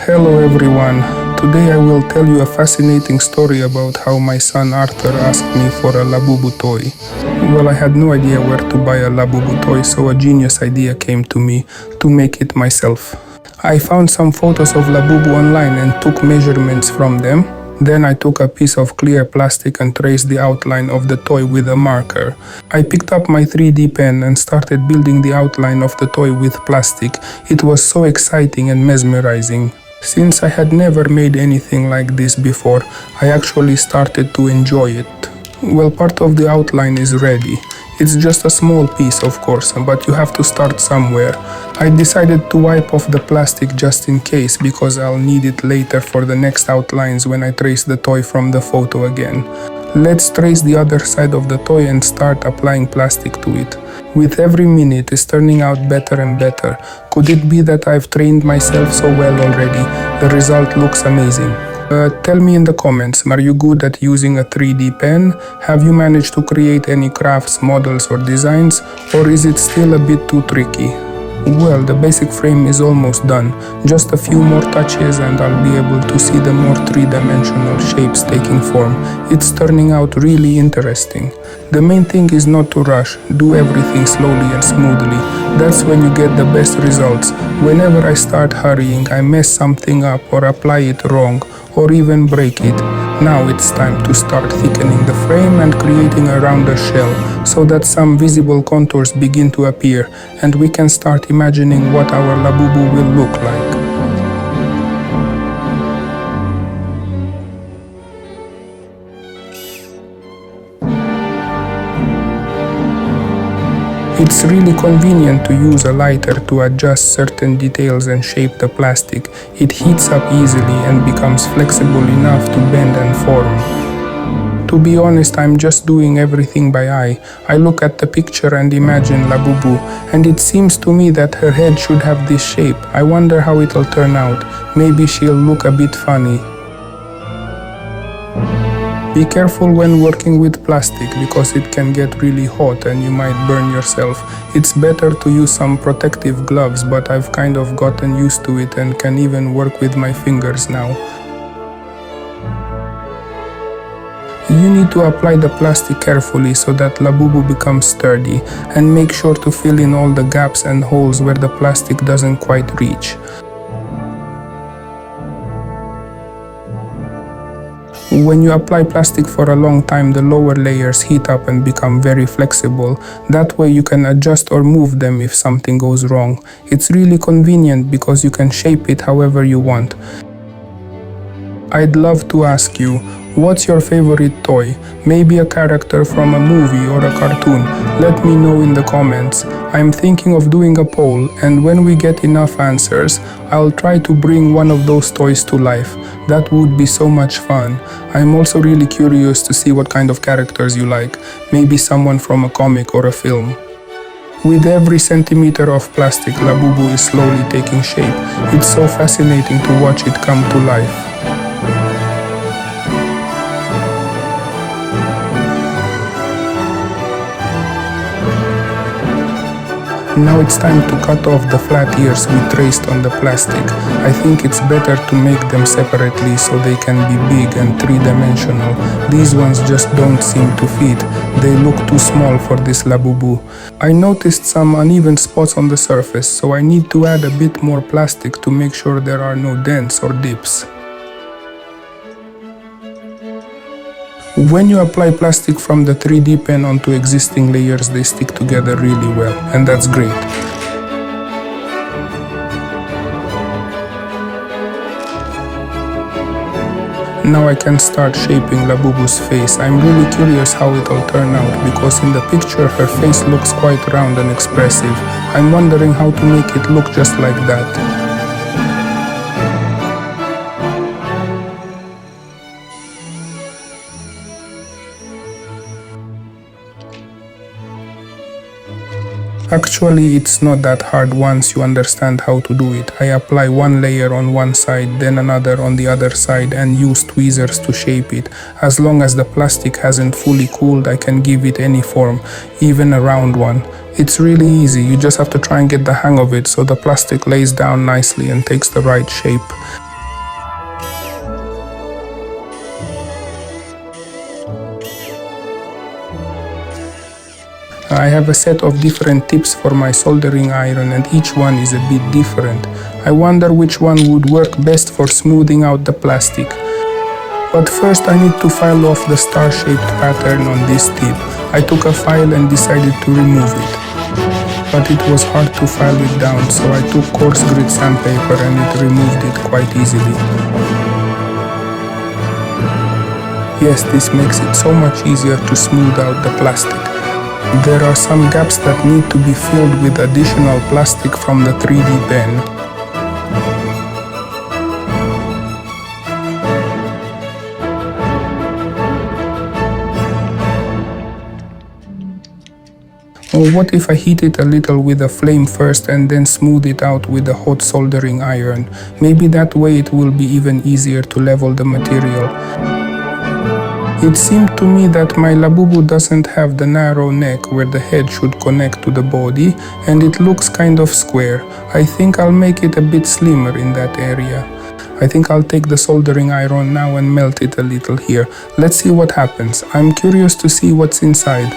Hello everyone. Today I will tell you a fascinating story about how my son Arthur asked me for a Labubu toy. Well, I had no idea where to buy a Labubu toy, so a genius idea came to me to make it myself. I found some photos of Labubu online and took measurements from them. Then I took a piece of clear plastic and traced the outline of the toy with a marker. I picked up my 3D pen and started building the outline of the toy with plastic. It was so exciting and mesmerizing. Since I had never made anything like this before, I actually started to enjoy it. Well, part of the outline is ready. It's just a small piece, of course, but you have to start somewhere. I decided to wipe off the plastic just in case, because I'll need it later for the next outlines when I trace the toy from the photo again. Let's trace the other side of the toy and start applying plastic to it. With every minute, it's turning out better and better. Could it be that I've trained myself so well already? The result looks amazing. Tell me in the comments, are you good at using a 3D pen? Have you managed to create any crafts, models or designs? Or is it still a bit too tricky? Well, the basic frame is almost done. Just a few more touches and I'll be able to see the more three-dimensional shapes taking form. It's turning out really interesting. The main thing is not to rush. Do everything slowly and smoothly. That's when you get the best results. Whenever I start hurrying, I mess something up or apply it wrong, or even break it. Now it's time to start thickening the frame and creating a rounder shell, so that some visible contours begin to appear, and we can start imagining what our Labubu will look like. It's really convenient to use a lighter to adjust certain details and shape the plastic. It heats up easily and becomes flexible enough to bend and form. To be honest, I'm just doing everything by eye. I look at the picture and imagine Labubu, and it seems to me that her head should have this shape. I wonder how it'll turn out. Maybe she'll look a bit funny. Be careful when working with plastic, because it can get really hot and you might burn yourself. It's better to use some protective gloves, but I've kind of gotten used to it and can even work with my fingers now. You need to apply the plastic carefully so that Labubu becomes sturdy, and make sure to fill in all the gaps and holes where the plastic doesn't quite reach. When you apply plastic for a long time, the lower layers heat up and become very flexible. That way you can adjust or move them if something goes wrong. It's really convenient because you can shape it however you want. I'd love to ask you, what's your favorite toy? Maybe a character from a movie or a cartoon? Let me know in the comments. I'm thinking of doing a poll, and when we get enough answers, I'll try to bring one of those toys to life. That would be so much fun. I'm also really curious to see what kind of characters you like. Maybe someone from a comic or a film. With every centimeter of plastic, Labubu is slowly taking shape. It's so fascinating to watch it come to life. Now it's time to cut off the flat ears we traced on the plastic. I think it's better to make them separately so they can be big and three-dimensional. These ones just don't seem to fit. They look too small for this Labubu. I noticed some uneven spots on the surface, so I need to add a bit more plastic to make sure there are no dents or dips. When you apply plastic from the 3D pen onto existing layers, they stick together really well, and that's great. Now I can start shaping Labubu's face. I'm really curious how it'll turn out, because in the picture her face looks quite round and expressive. I'm wondering how to make it look just like that. Actually, it's not that hard once you understand how to do it. I apply one layer on one side, then another on the other side, and use tweezers to shape it. As long as the plastic hasn't fully cooled, I can give it any form, even a round one. It's really easy, you just have to try and get the hang of it so the plastic lays down nicely and takes the right shape. I have a set of different tips for my soldering iron and each one is a bit different. I wonder which one would work best for smoothing out the plastic. But first I need to file off the star-shaped pattern on this tip. I took a file and decided to remove it. But it was hard to file it down, so I took coarse grit sandpaper and it removed it quite easily. Yes, this makes it so much easier to smooth out the plastic. There are some gaps that need to be filled with additional plastic from the 3D pen. Or what if I heat it a little with a flame first and then smooth it out with a hot soldering iron? Maybe that way it will be even easier to level the material. It seemed to me that my Labubu doesn't have the narrow neck where the head should connect to the body, and it looks kind of square. I think I'll make it a bit slimmer in that area. I think I'll take the soldering iron now and melt it a little here. Let's see what happens. I'm curious to see what's inside.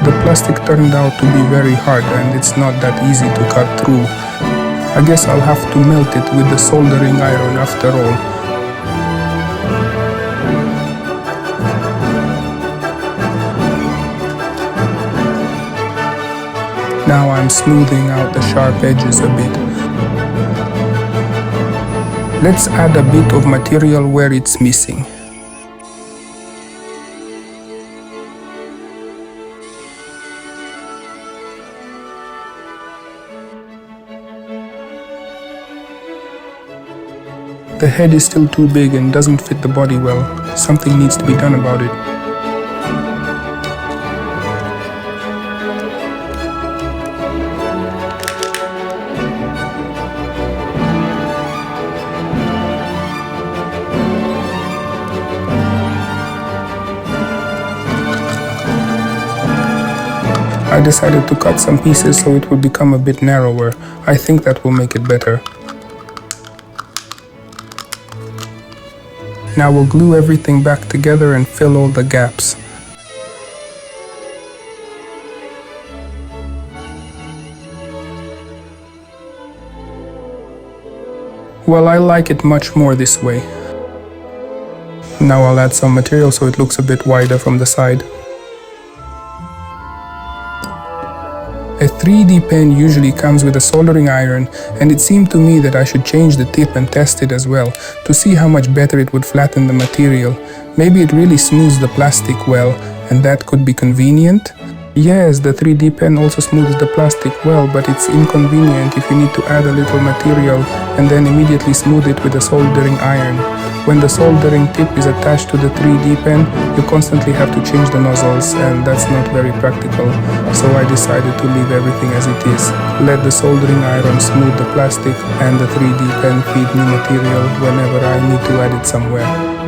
The plastic turned out to be very hard and it's not that easy to cut through. I guess I'll have to melt it with the soldering iron after all. Now I'm smoothing out the sharp edges a bit. Let's add a bit of material where it's missing. The head is still too big and doesn't fit the body well. Something needs to be done about it. I decided to cut some pieces so it will become a bit narrower. I think that will make it better. Now we'll glue everything back together and fill all the gaps. Well, I like it much more this way. Now I'll add some material so it looks a bit wider from the side. A 3D pen usually comes with a soldering iron, and it seemed to me that I should change the tip and test it as well, to see how much better it would flatten the material. Maybe it really smooths the plastic well, and that could be convenient. Yes, the 3D pen also smooths the plastic well, but it's inconvenient if you need to add a little material and then immediately smooth it with a soldering iron. When the soldering tip is attached to the 3D pen, you constantly have to change the nozzles, and that's not very practical. So I decided to leave everything as it is. Let the soldering iron smooth the plastic and the 3D pen feed new material whenever I need to add it somewhere.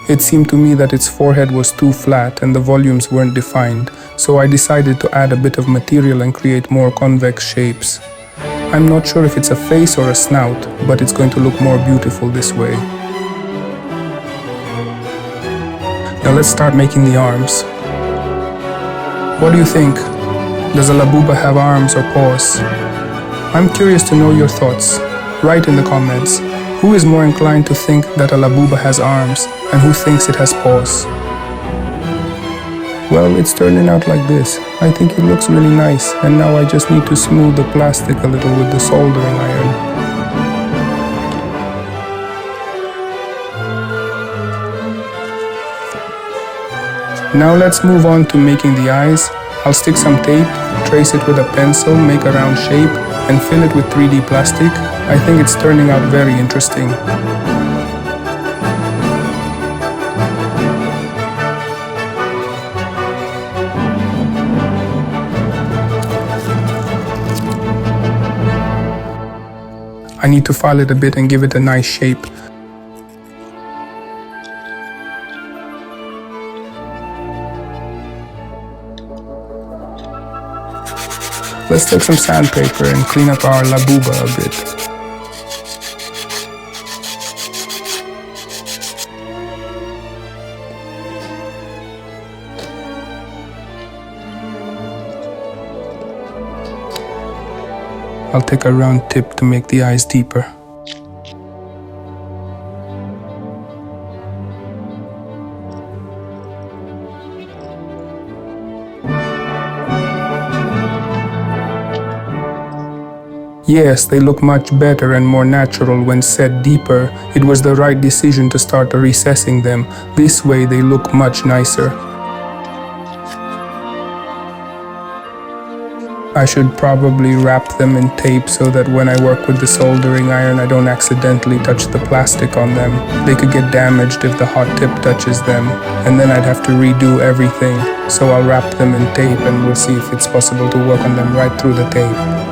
It seemed to me that its forehead was too flat and the volumes weren't defined, so I decided to add a bit of material and create more convex shapes. I'm not sure if it's a face or a snout, but it's going to look more beautiful this way. Now let's start making the arms. What do you think? Does a Labubu have arms or paws? I'm curious to know your thoughts. Write in the comments. Who is more inclined to think that a Labubu has arms, and who thinks it has paws? Well, it's turning out like this. I think it looks really nice, and now I just need to smooth the plastic a little with the soldering iron. Now let's move on to making the eyes. I'll stick some tape, trace it with a pencil, make a round shape, and fill it with 3D plastic. I think it's turning out very interesting. I need to file it a bit and give it a nice shape. Let's take some sandpaper and clean up our Labubu a bit. I'll take a round tip to make the eyes deeper. Yes, they look much better and more natural when set deeper. It was the right decision to start recessing them. This way they look much nicer. I should probably wrap them in tape so that when I work with the soldering iron I don't accidentally touch the plastic on them. They could get damaged if the hot tip touches them, and then I'd have to redo everything. So I'll wrap them in tape and we'll see if it's possible to work on them right through the tape.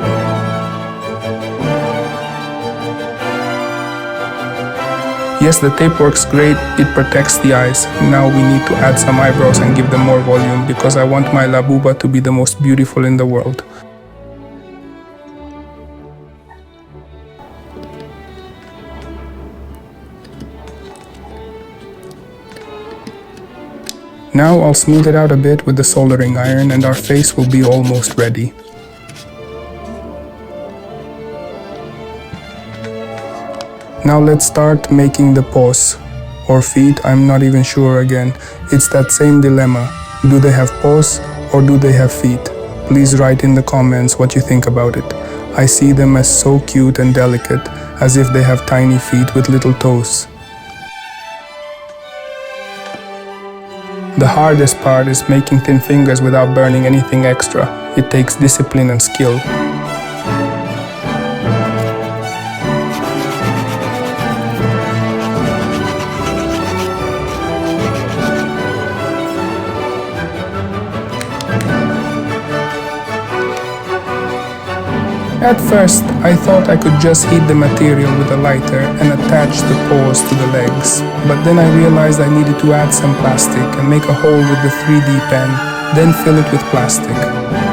Yes, the tape works great, it protects the eyes. Now we need to add some eyebrows and give them more volume because I want my Labubu to be the most beautiful in the world. Now I'll smooth it out a bit with the soldering iron and our face will be almost ready. Now let's start making the paws, or feet, I'm not even sure again. It's that same dilemma. Do they have paws or do they have feet? Please write in the comments what you think about it. I see them as so cute and delicate, as if they have tiny feet with little toes. The hardest part is making thin fingers without burning anything extra. It takes discipline and skill. At first, I thought I could just heat the material with a lighter and attach the paws to the legs, but then I realized I needed to add some plastic and make a hole with the 3D pen, then fill it with plastic.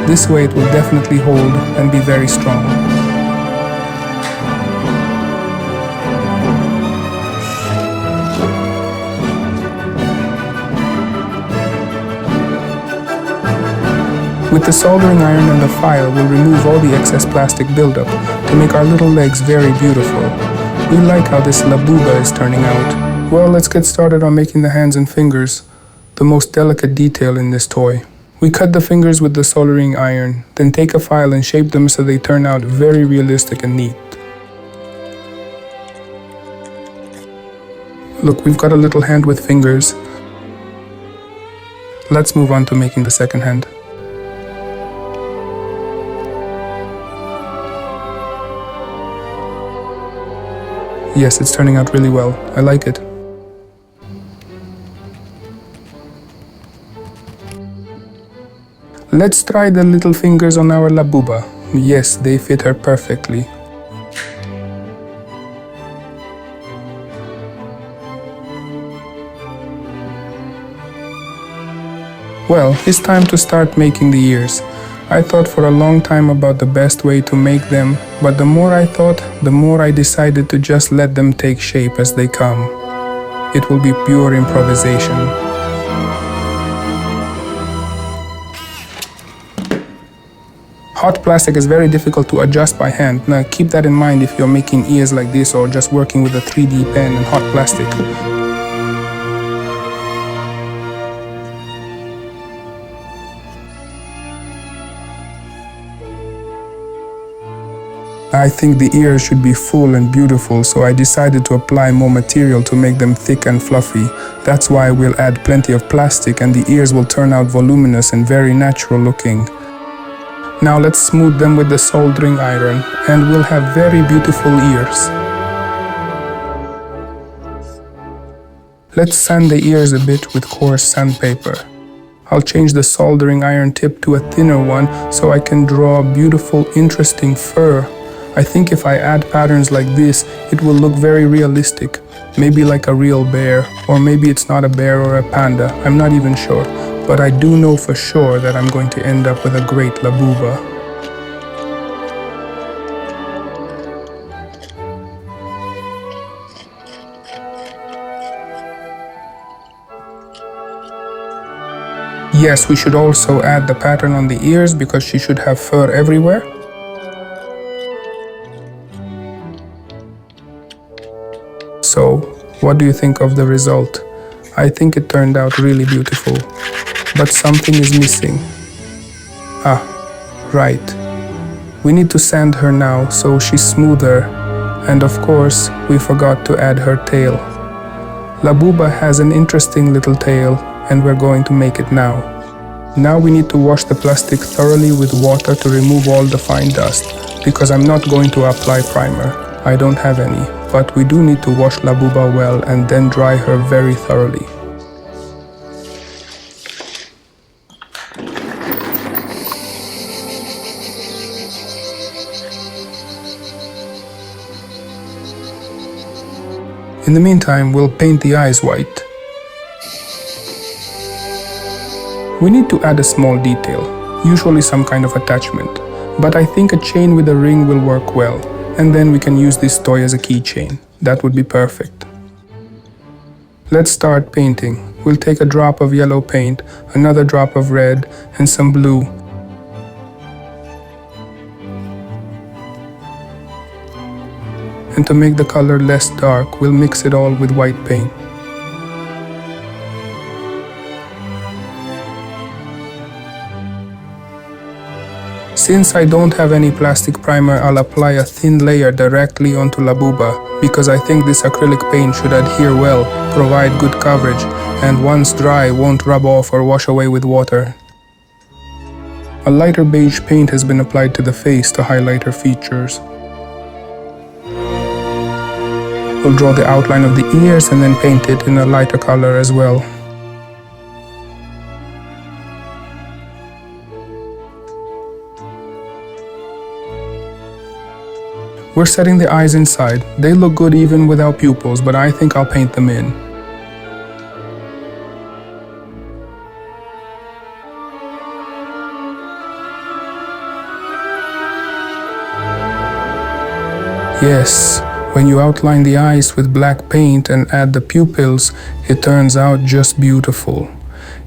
This way it will definitely hold and be very strong. With the soldering iron and the file, we'll remove all the excess plastic buildup to make our little legs very beautiful. We like how this Labubu is turning out. Well, let's get started on making the hands and fingers, the most delicate detail in this toy. We cut the fingers with the soldering iron, then take a file and shape them so they turn out very realistic and neat. Look, we've got a little hand with fingers. Let's move on to making the second hand. Yes, it's turning out really well. I like it. Let's try the little fingers on our Labubu. Yes, they fit her perfectly. Well, it's time to start making the ears. I thought for a long time about the best way to make them, but the more I thought, the more I decided to just let them take shape as they come. It will be pure improvisation. Hot plastic is very difficult to adjust by hand. Now keep that in mind if you're making ears like this or just working with a 3D pen and hot plastic. I think the ears should be full and beautiful, so I decided to apply more material to make them thick and fluffy. That's why we'll add plenty of plastic and the ears will turn out voluminous and very natural looking. Now let's smooth them with the soldering iron and we'll have very beautiful ears. Let's sand the ears a bit with coarse sandpaper. I'll change the soldering iron tip to a thinner one so I can draw beautiful, interesting fur. I think if I add patterns like this, it will look very realistic. Maybe like a real bear, or maybe it's not a bear or a panda, I'm not even sure. But I do know for sure that I'm going to end up with a great Labubu. Yes, we should also add the pattern on the ears because she should have fur everywhere. So, what do you think of the result? I think it turned out really beautiful, but something is missing. Ah, right. We need to sand her now so she's smoother, and of course, we forgot to add her tail. Labubu has an interesting little tail, and we're going to make it now. Now we need to wash the plastic thoroughly with water to remove all the fine dust, because I'm not going to apply primer. I don't have any, but we do need to wash Labubu well and then dry her very thoroughly. In the meantime, we'll paint the eyes white. We need to add a small detail, usually some kind of attachment, but I think a chain with a ring will work well, and then we can use this toy as a keychain. That would be perfect. Let's start painting. We'll take a drop of yellow paint, another drop of red, and some blue. And to make the color less dark, we'll mix it all with white paint. Since I don't have any plastic primer, I'll apply a thin layer directly onto Labubu because I think this acrylic paint should adhere well, provide good coverage, and once dry won't rub off or wash away with water. A lighter beige paint has been applied to the face to highlight her features. We'll draw the outline of the ears and then paint it in a lighter color as well. We're setting the eyes inside. They look good even without pupils, but I think I'll paint them in. Yes, when you outline the eyes with black paint and add the pupils, it turns out just beautiful.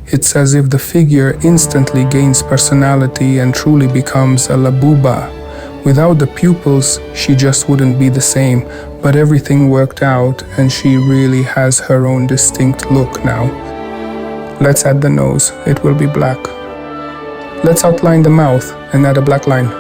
It's as if the figure instantly gains personality and truly becomes a Labubu. Without the pupils, she just wouldn't be the same, but everything worked out and she really has her own distinct look now. Let's add the nose, it will be black. Let's outline the mouth and add a black line.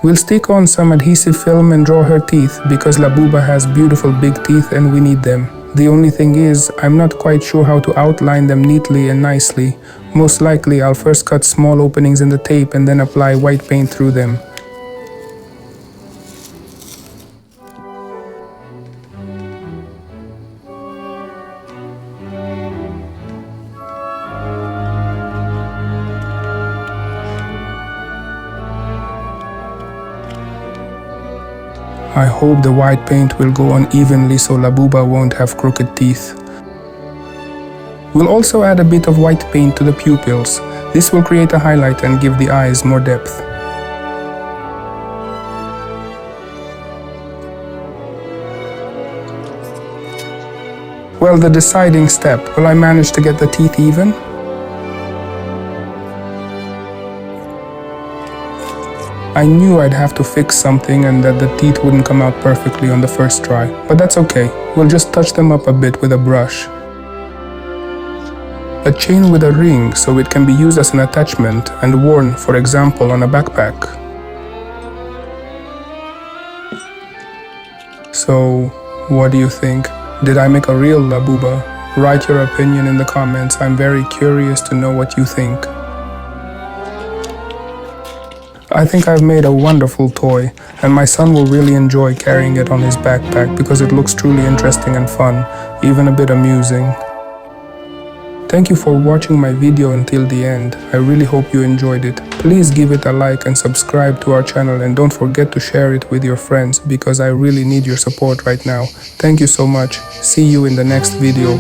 We'll stick on some adhesive film and draw her teeth because Labubu has beautiful big teeth and we need them. The only thing is, I'm not quite sure how to outline them neatly and nicely. Most likely, I'll first cut small openings in the tape and then apply white paint through them. I hope the white paint will go on evenly so Labubu won't have crooked teeth. We'll also add a bit of white paint to the pupils. This will create a highlight and give the eyes more depth. Well, the deciding step. Will I manage to get the teeth even? I knew I'd have to fix something and that the teeth wouldn't come out perfectly on the first try, but that's okay. We'll just touch them up a bit with a brush. A chain with a ring so it can be used as an attachment and worn, for example, on a backpack. So, what do you think? Did I make a real Labubu? Write your opinion in the comments. I'm very curious to know what you think. I think I've made a wonderful toy, and my son will really enjoy carrying it on his backpack because it looks truly interesting and fun, even a bit amusing. Thank you for watching my video until the end. I really hope you enjoyed it. Please give it a like and subscribe to our channel, and don't forget to share it with your friends because I really need your support right now. Thank you so much. See you in the next video.